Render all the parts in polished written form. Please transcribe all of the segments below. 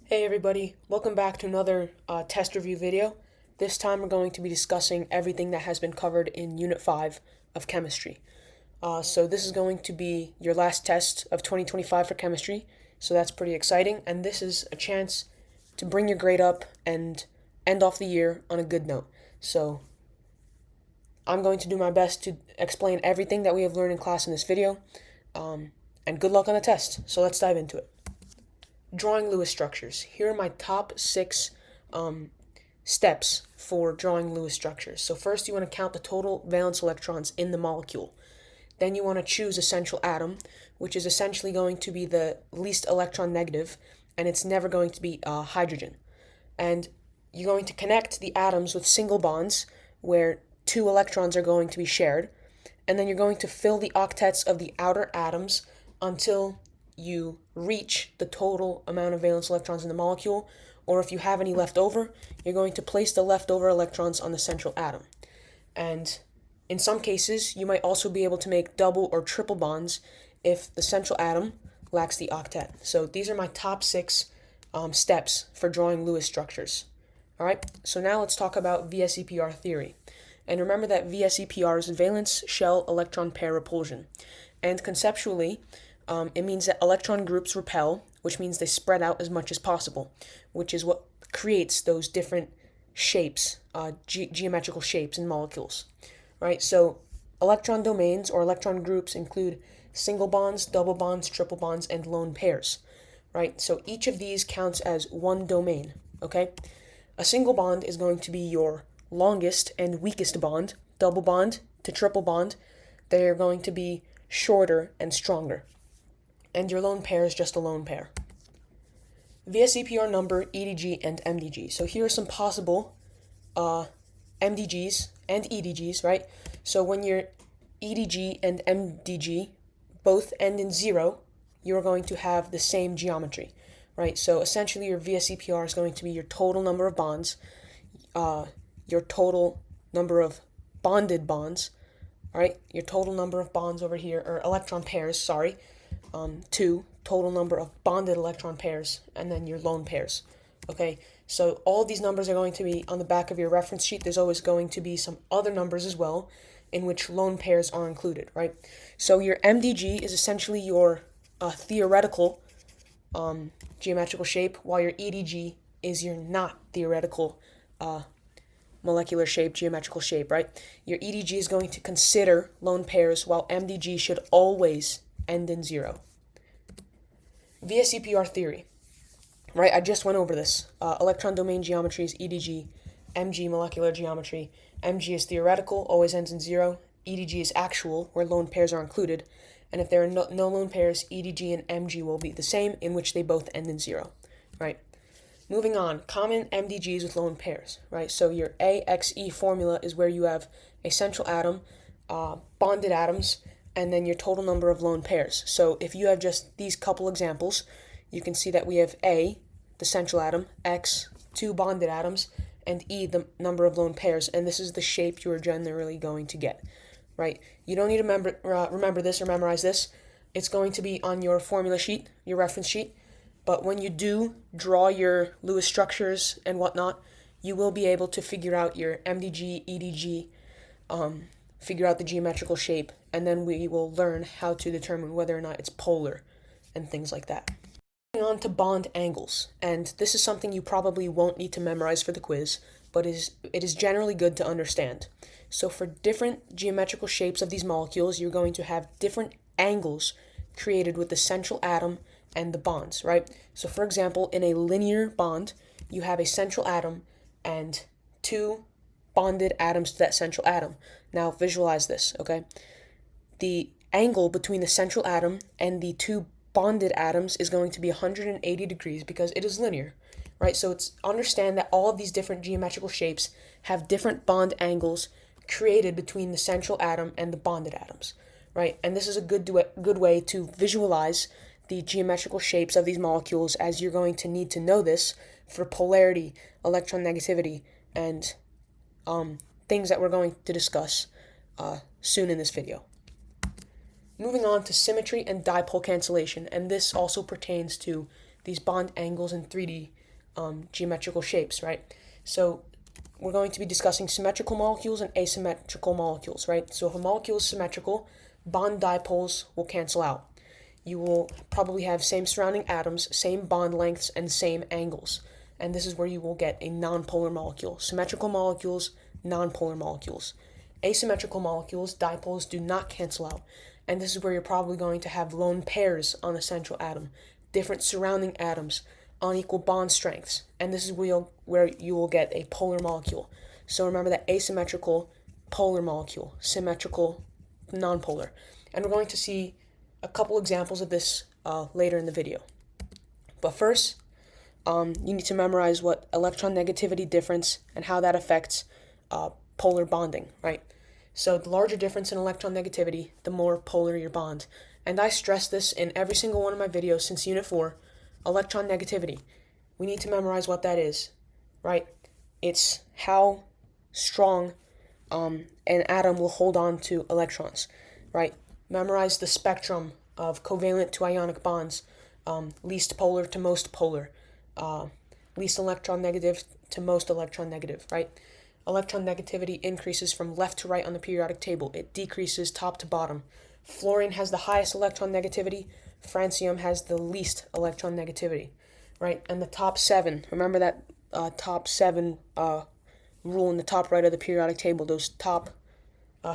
Hey everybody, welcome back to another test review video. This time we're going to be discussing everything that has been covered in Unit 5 of Chemistry. So this is going to be your last test of 2025 for Chemistry, so that's pretty exciting, and this is a chance to bring your grade up and end off the year on a good note. So I'm going to do my best to explain everything that we have learned in class in this video, and good luck on the test. So let's dive into it. Drawing Lewis structures. Here are my top 6 steps for drawing Lewis structures. So first you want to count the total valence electrons in the molecule. Then you want to choose a central atom, which is essentially going to be the least electron negative, and it's never going to be hydrogen. And you're going to connect the atoms with single bonds where 2 electrons are going to be shared, and then you're going to fill the octets of the outer atoms until you reach the total amount of valence electrons in the molecule, or if you have any left over, you're going to place the leftover electrons on the central atom. And in some cases, you might also be able to make double or triple bonds if the central atom lacks the octet. So these are my top 6 steps for drawing Lewis structures. Alright, so now let's talk about VSEPR theory. And remember that VSEPR is valence shell electron pair repulsion. And conceptually, it means that electron groups repel, which means they spread out as much as possible, which is what creates those different shapes, geometrical shapes in molecules, right? So electron domains or electron groups include single bonds, double bonds, triple bonds, and lone pairs, right? So each of these counts as one domain, okay? A single bond is going to be your longest and weakest bond. Double bond to triple bond, they are going to be shorter and stronger. And your lone pair is just a lone pair. VSEPR number, EDG, and MDG. So here are some possible MDGs and EDGs, right? So when your EDG and MDG both end in 0, you're going to have the same geometry, right? So essentially your VSEPR is going to be your total number of bonds, your total number of bonded bonds, all right? Your total number of bonds over here, or electron pairs, sorry, 2, total number of bonded electron pairs, and then your lone pairs. Okay, so all of these numbers are going to be on the back of your reference sheet. There's always going to be some other numbers as well in which lone pairs are included, right? So your MDG is essentially your theoretical geometrical shape, while your EDG is your not theoretical molecular shape, geometrical shape, right? Your EDG is going to consider lone pairs, while MDG should always end in 0. VSEPR theory, right? I just went over this. Electron domain geometry is EDG, MG molecular geometry. MG is theoretical, always ends in 0. EDG is actual, where lone pairs are included. And if there are no lone pairs, EDG and MG will be the same, in which they both end in 0, right? Moving on, common MDGs with lone pairs, right? So your AXE formula is where you have a central atom, bonded atoms, and then your total number of lone pairs. So if you have just these couple examples, you can see that we have A, the central atom, X, 2 bonded atoms, and E, the number of lone pairs, and this is the shape you are generally going to get, right? You don't need to remember this or memorize this. It's going to be on your formula sheet, your reference sheet, but when you do draw your Lewis structures and whatnot, you will be able to figure out your MDG, EDG, figure out the geometrical shape, and then we will learn how to determine whether or not it's polar and things like that. Moving on to bond angles, and this is something you probably won't need to memorize for the quiz, but it is generally good to understand. So for different geometrical shapes of these molecules, you're going to have different angles created with the central atom and the bonds, right? So for example, in a linear bond, you have a central atom and 2 bonded atoms to that central atom. Now visualize this, okay? The angle between the central atom and the 2 bonded atoms is going to be 180 degrees because it is linear, right? So understand that all of these different geometrical shapes have different bond angles created between the central atom and the bonded atoms, right? And this is a good way to visualize the geometrical shapes of these molecules, as you're going to need to know this for polarity, electron negativity, and things that we're going to discuss soon in this video. Moving on to symmetry and dipole cancellation, and this also pertains to these bond angles in 3D geometrical shapes, right? So we're going to be discussing symmetrical molecules and asymmetrical molecules, right? So if a molecule is symmetrical, bond dipoles will cancel out. You will probably have same surrounding atoms, same bond lengths, and same angles. And this is where you will get a nonpolar molecule. Symmetrical molecules, nonpolar molecules. Asymmetrical molecules, dipoles, do not cancel out. And this is where you're probably going to have lone pairs on a central atom, different surrounding atoms, unequal bond strengths. And this is where you will get a polar molecule. So remember that asymmetrical, polar molecule, symmetrical, nonpolar. And we're going to see a couple examples of this later in the video. But first, you need to memorize what electron negativity difference and how that affects polar bonding, right? So the larger difference in electron negativity, the more polar your bond. And I stress this in every single one of my videos since Unit 4, electron negativity. We need to memorize what that is, right? It's how strong an atom will hold on to electrons, right? Memorize the spectrum of covalent to ionic bonds, least polar to most polar, least electron negative to most electron negative, right? Electron negativity increases from left to right on the periodic table. It decreases top to bottom. Fluorine has the highest electron negativity. Francium has the least electron negativity, right? And the top 7, remember that top 7 rule in the top right of the periodic table, those top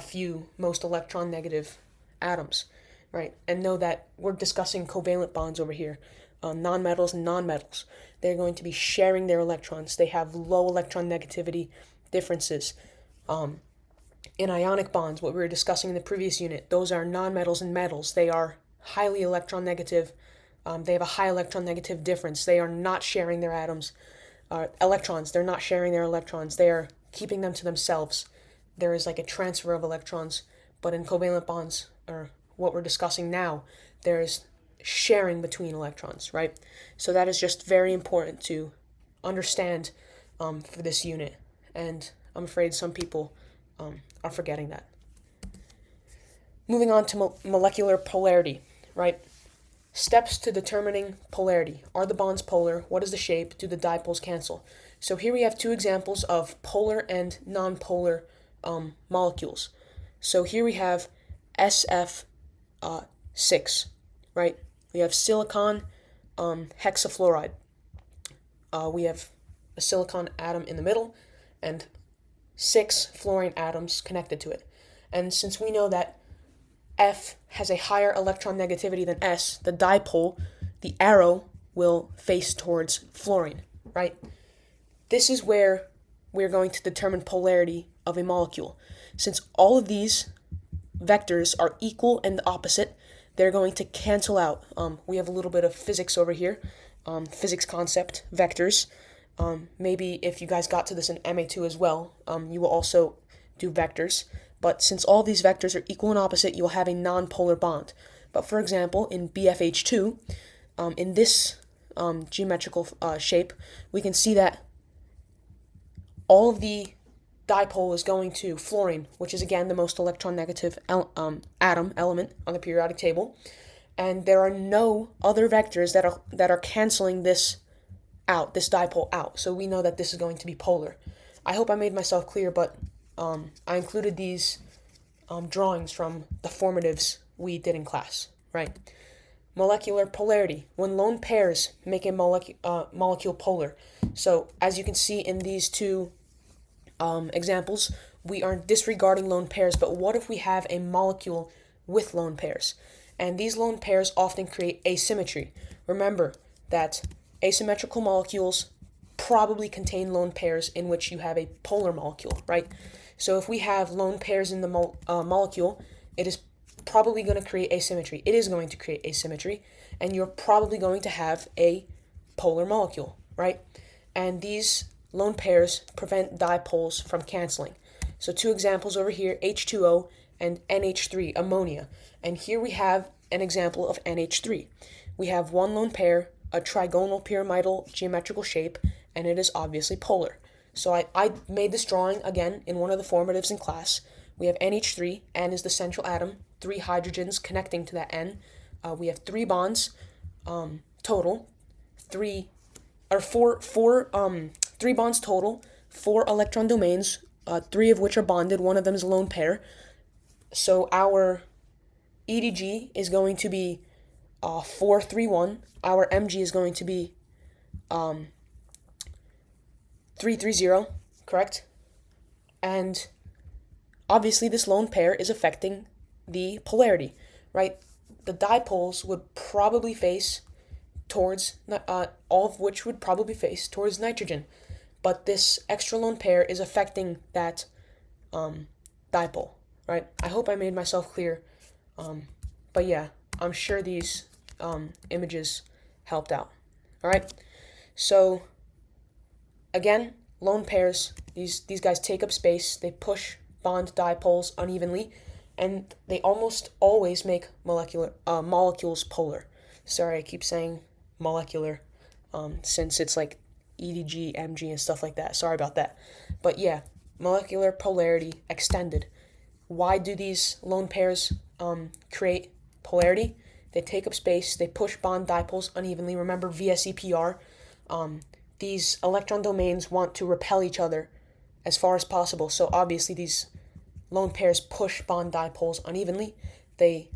few most electron negative atoms, right? And know that we're discussing covalent bonds over here. Nonmetals and nonmetals, they're going to be sharing their electrons. They have low electron negativity differences. In ionic bonds, what we were discussing in the previous unit, those are nonmetals and metals. They are highly electron negative. They have a high electron negative difference. They are not sharing their electrons. They're not sharing their electrons. They are keeping them to themselves. There is like a transfer of electrons, but in covalent bonds, or what we're discussing now, there is sharing between electrons, right? So that is just very important to understand for this unit, and I'm afraid some people are forgetting that. Moving on to molecular polarity, right? Steps to determining polarity. Are the bonds polar? What is the shape? Do the dipoles cancel? So here we have two examples of polar and nonpolar molecules. So here we have SF6, right? We have silicon hexafluoride. We have a silicon atom in the middle and 6 fluorine atoms connected to it. And since we know that F has a higher electron negativity than S, the dipole, the arrow will face towards fluorine, right? This is where we're going to determine polarity of a molecule. Since all of these vectors are equal and opposite, they're going to cancel out. We have a little bit of physics over here, physics concept, vectors. Maybe if you guys got to this in MA2 as well, you will also do vectors. But since all these vectors are equal and opposite, you will have a nonpolar bond. But for example, in BFH2, in this geometrical shape, we can see that all of the dipole is going to fluorine, which is again the most electron negative element on the periodic table. And there are no other vectors that are canceling this out, this dipole out. So we know that this is going to be polar. I hope I made myself clear, but I included these drawings from the formatives we did in class, right? Molecular polarity, when lone pairs make a molecule polar. So as you can see in these two examples, we are disregarding lone pairs, but what if we have a molecule with lone pairs? And these lone pairs often create asymmetry. Remember that asymmetrical molecules probably contain lone pairs in which you have a polar molecule, right? So if we have lone pairs in the molecule, it is probably going to create asymmetry. It is going to create asymmetry, and you're probably going to have a polar molecule, right? And these lone pairs prevent dipoles from canceling. So two examples over here, H2O and NH3, ammonia. And here we have an example of NH3. We have one lone pair, a trigonal pyramidal geometrical shape, and it is obviously polar. So I made this drawing again in one of the formatives in class. We have NH3, N is the central atom, 3 hydrogens connecting to that N. We have 3 bonds total, three bonds total, 4 electron domains, 3 of which are bonded, one of them is a lone pair. So our EDG is going to be 431. Our MG is going to be 330, correct? And obviously this lone pair is affecting the polarity, right? The dipoles would probably face towards, all of which would probably face towards nitrogen. But this extra lone pair is affecting that dipole, right? I hope I made myself clear. But yeah, I'm sure these images helped out. All right, so again, lone pairs, these guys take up space, they push bond dipoles unevenly, and they almost always make molecules polar. Sorry, I keep saying molecular, since it's like EDG, MG, and stuff like that. Sorry about that. But yeah, molecular polarity extended. Why do these lone pairs create polarity? They take up space, they push bond dipoles unevenly. Remember VSEPR? These electron domains want to repel each other as far as possible. So obviously these lone pairs push bond dipoles unevenly. They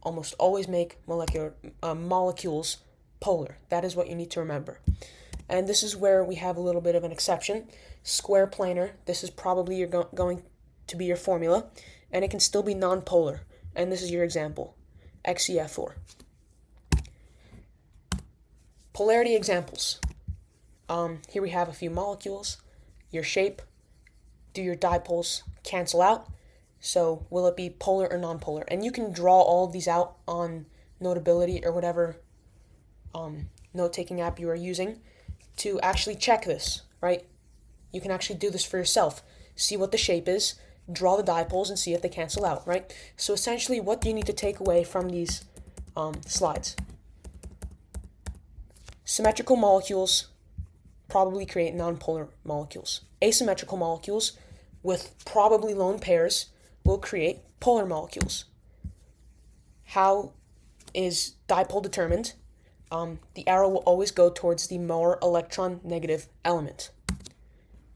almost always make molecules polar. That is what you need to remember. And this is where we have a little bit of an exception. Square planar, this is probably going to be your formula, and it can still be nonpolar. And this is your example, XeF4. Polarity examples. Here we have a few molecules. Your shape. Do your dipoles cancel out? So will it be polar or nonpolar? And you can draw all of these out on Notability or whatever note-taking app you are using to actually check this, right? You can actually do this for yourself. See what the shape is, draw the dipoles, and see if they cancel out, right? So essentially, what do you need to take away from these slides? Symmetrical molecules probably create nonpolar molecules. Asymmetrical molecules with probably lone pairs will create polar molecules. How is dipole determined? The arrow will always go towards the more electron-negative element.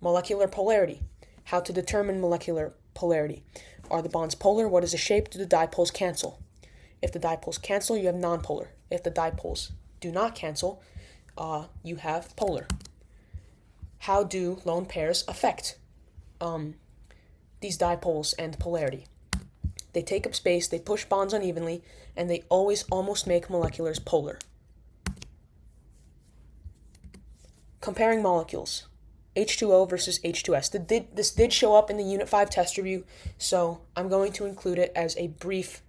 Molecular polarity. How to determine molecular polarity. Are the bonds polar? What is the shape? Do the dipoles cancel? If the dipoles cancel, you have nonpolar. If the dipoles do not cancel, you have polar. How do lone pairs affect these dipoles and polarity? They take up space, they push bonds unevenly, and they always almost make moleculars polar. Comparing molecules, H2O versus H2S. This did show up in the Unit 5 test review, so I'm going to include it as a brief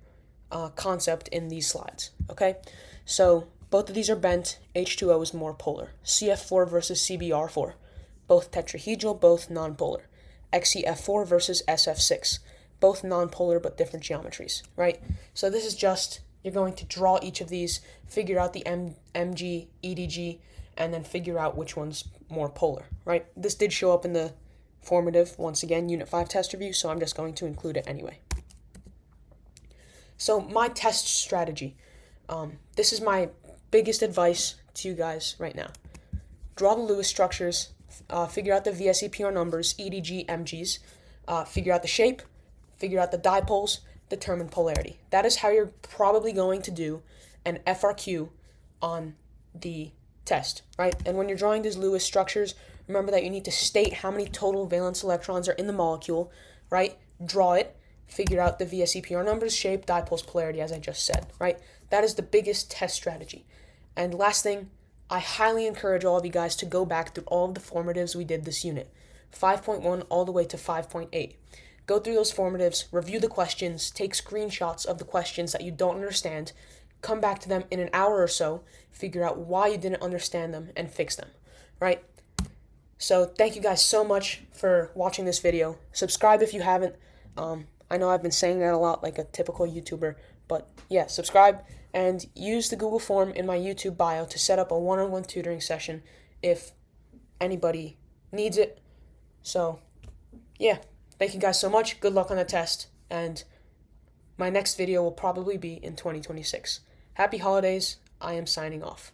concept in these slides, okay? So both of these are bent. H2O is more polar. CF4 versus CBr4. Both tetrahedral, both nonpolar. XeF4 versus SF6. Both nonpolar but different geometries, right? So this is just, you're going to draw each of these, figure out the MG, EDG, and then figure out which one's more polar, right? This did show up in the formative, once again, Unit 5 test review, so I'm just going to include it anyway. So my test strategy. This is my biggest advice to you guys right now. Draw the Lewis structures, figure out the VSEPR numbers, EDG, MGs, figure out the shape, figure out the dipoles, determine polarity. That is how you're probably going to do an FRQ on the test, right? And when you're drawing these Lewis structures, remember that you need to state how many total valence electrons are in the molecule, right? Draw it, figure out the VSEPR numbers, shape, dipoles, polarity, as I just said, right? That is the biggest test strategy. And last thing, I highly encourage all of you guys to go back through all of the formatives we did this unit, 5.1 all the way to 5.8. Go through those formatives, review the questions, take screenshots of the questions that you don't understand, come back to them in an hour or so, figure out why you didn't understand them, and fix them, right? So thank you guys so much for watching this video. Subscribe if you haven't. I know I've been saying that a lot like a typical YouTuber, but yeah, subscribe and use the Google form in my YouTube bio to set up a one-on-one tutoring session if anybody needs it. So yeah, thank you guys so much. Good luck on the test, and my next video will probably be in 2026. Happy holidays. I am signing off.